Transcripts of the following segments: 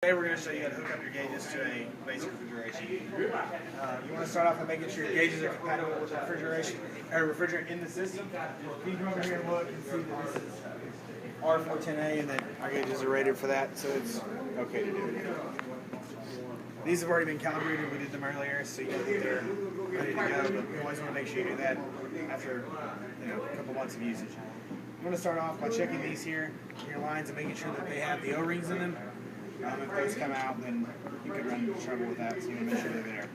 Today we're going to show you how to hook up your gauges to a basic refrigeration. You want to start off by making sure your gauges are compatible with the refrigerant in the system. You can come over here and look and see that this is R410A and that our gauges are rated for that, so it's okay to do it. These have already been calibrated. We did them earlier, so you know that they're ready to go, but you always want to make sure you do that after a couple months of usage. You want to start off by checking these here, your lines, and making sure that they have the O-rings in them. If those come out, then you could run into trouble with that, so you want to make sure they're there.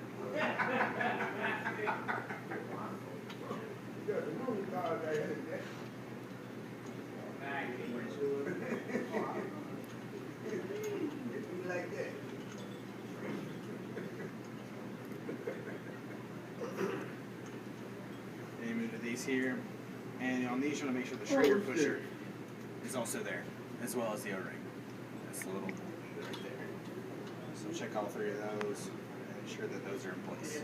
And you move to these here, and on these you want to make sure the Schrader pusher is also there, as well as the O-ring. That's the little right there. So check all three of those and ensure that those are in place.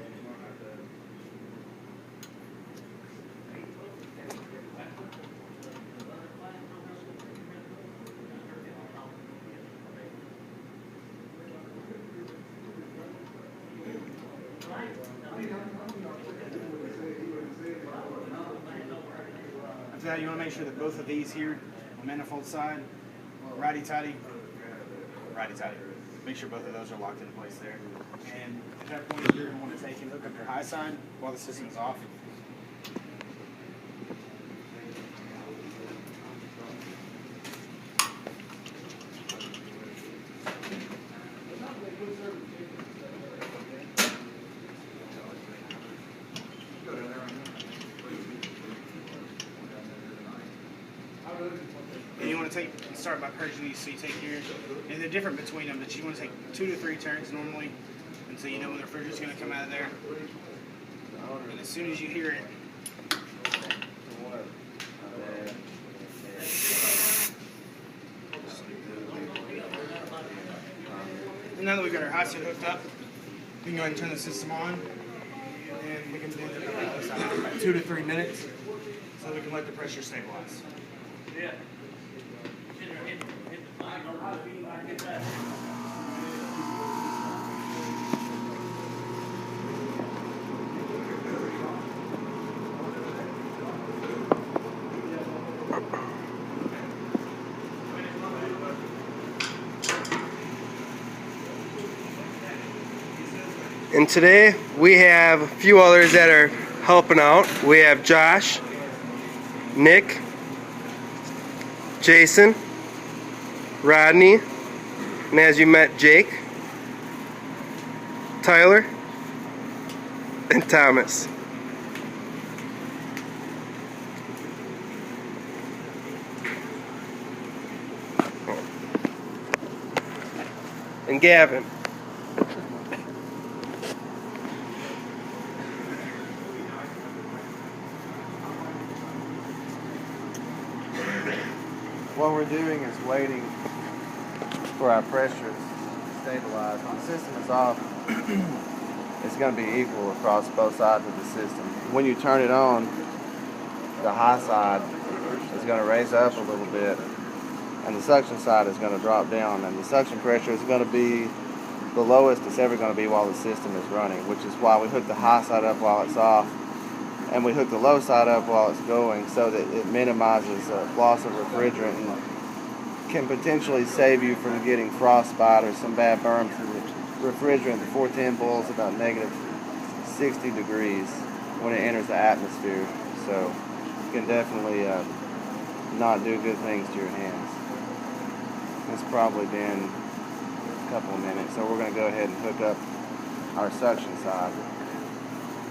After that, you want to make sure that both of these here on the manifold side, righty-tighty, righty-tighty. Make sure both of those are locked into place there. And at that point, you're going to want to take and hook up your high side while the system is off. And you want to start by purging these, so you take here, and they're different between them, but you want to take 2 to 3 turns normally, until you know when the refrigerator's going to come out of there. And as soon as you hear it, and now that we've got our hot seat hooked up, we can go ahead and turn the system on, and we can do about 2 to 3 minutes, so we can let the pressure stabilize. Yeah. And today we have a few others that are helping out. We have Josh, Nick, Jason, Rodney, and as you met, Jake, Tyler, and Thomas. And Gavin. What we're doing is waiting for our pressure to stabilize. When the system is off, it's going to be equal across both sides of the system. When you turn it on, the high side is going to raise up a little bit, and the suction side is going to drop down, and the suction pressure is going to be the lowest it's ever going to be while the system is running, which is why we hook the high side up while it's off, and we hook the low side up while it's going, so that it minimizes loss of refrigerant and can potentially save you from getting frostbite or some bad burns. The refrigerant, the 410 boils about negative 60 degrees when it enters the atmosphere, so you can definitely not do good things to your hands. It's probably been a couple of minutes, so we're going to go ahead and hook up our suction side.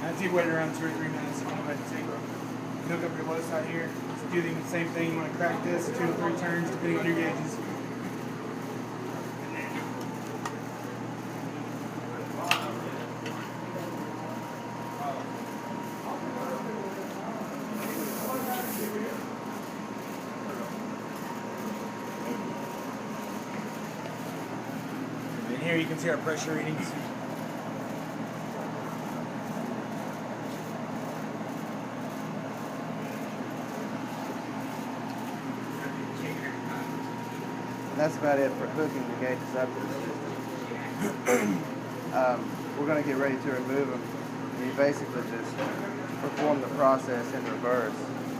After you wait around 2 or 3 minutes, you want to go ahead and hook up your low side here. So do the same thing. You want to crack this 2 to 3 turns, depending on your gauges. And here you can see our pressure readings. That's about it for hooking the gauges up to the system. we're going to get ready to remove them. You basically just perform the process in reverse.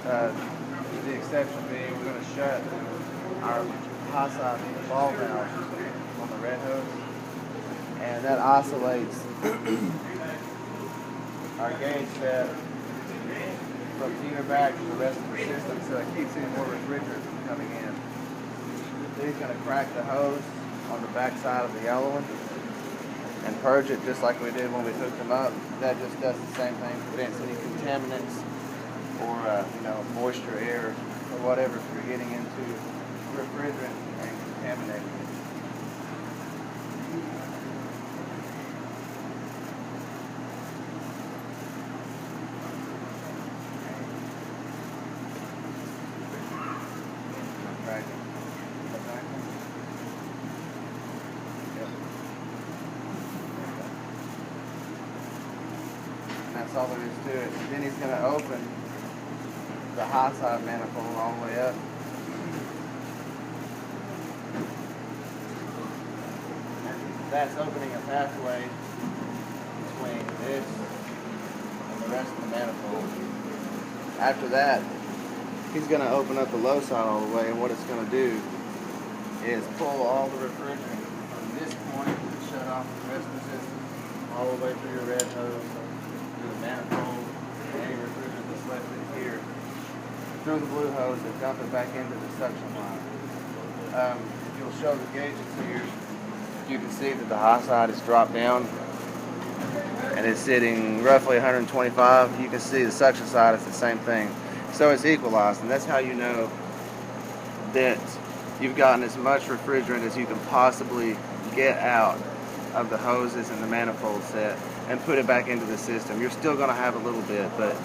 The exception being we're going to shut our high side ball valve on the red hose, and that isolates our gauge set from feeder back to the rest of the system, so it keeps any more refrigerant from coming in. Then he's going to crack the hose on the back side of the yellow one and purge it just like we did when we hooked them up. That just does the same thing, prevents any contaminants or moisture, air, or whatever from getting into refrigerant and contaminating it. Right. That's all there is to it. And then he's going to open the high side manifold all the way up. And that's opening a pathway between this and the rest of the manifold. After that, he's going to open up the low side all the way, and what it's going to do is pull all the refrigerant from this point and shut off the rest of the system all the way through your red hose, through the manifold, any refrigerant that's left in here, through the blue hose and dump it back into the suction line. If you'll show the gauges here, you can see that the high side is dropped down and it's sitting roughly 125. You can see the suction side is the same thing. So it's equalized, and that's how you know that you've gotten as much refrigerant as you can possibly get out of the hoses and the manifold set and put it back into the system. You're still going to have a little bit, but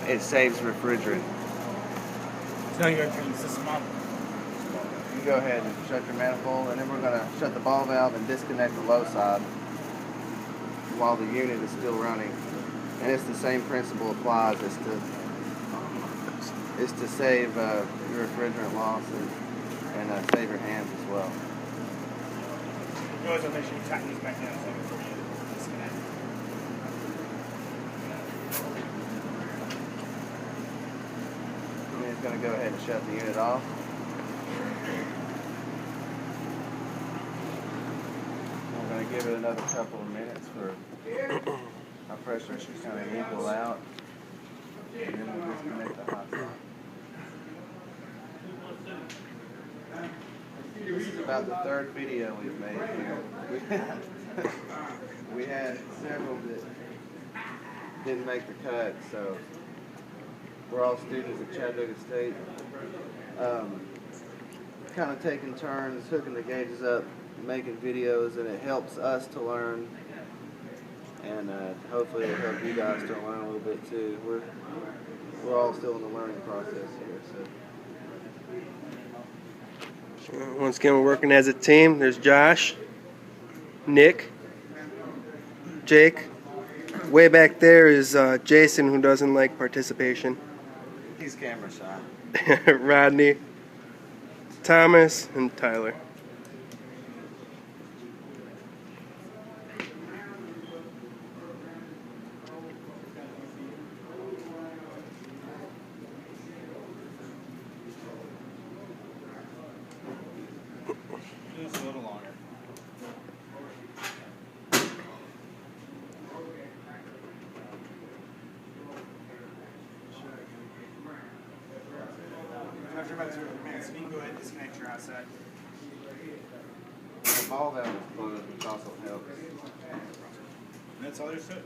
it saves refrigerant. So now you're going to turn the system on. You can go ahead and shut your manifold, and then we're going to shut the ball valve and disconnect the low side while the unit is still running. And it's the same principle applies. It's to save your refrigerant loss and save your hands as well. You always want to make sure you tighten these back down so before you disconnect. And then it's going to go ahead and shut the unit off. We're going to give it another couple of minutes for our pressure to kind of equal out. And then we'll disconnect the hot side. This is about the third video we've made here. We had several that didn't make the cut, so we're all students at Chattanooga State. Kind of taking turns, hooking the gauges up, making videos, and it helps us to learn, and hopefully it'll help you guys to learn a little bit too. We're all still in the learning process here, so. Once again, we're working as a team. There's Josh, Nick, Jake. Way back there is Jason, who doesn't like participation. He's camera shy. Rodney, Thomas, and Tyler. Just a little longer. After about 2 minutes, you can go ahead and disconnect your outside. The ball valve is closed, which also helps. That's all there is to it.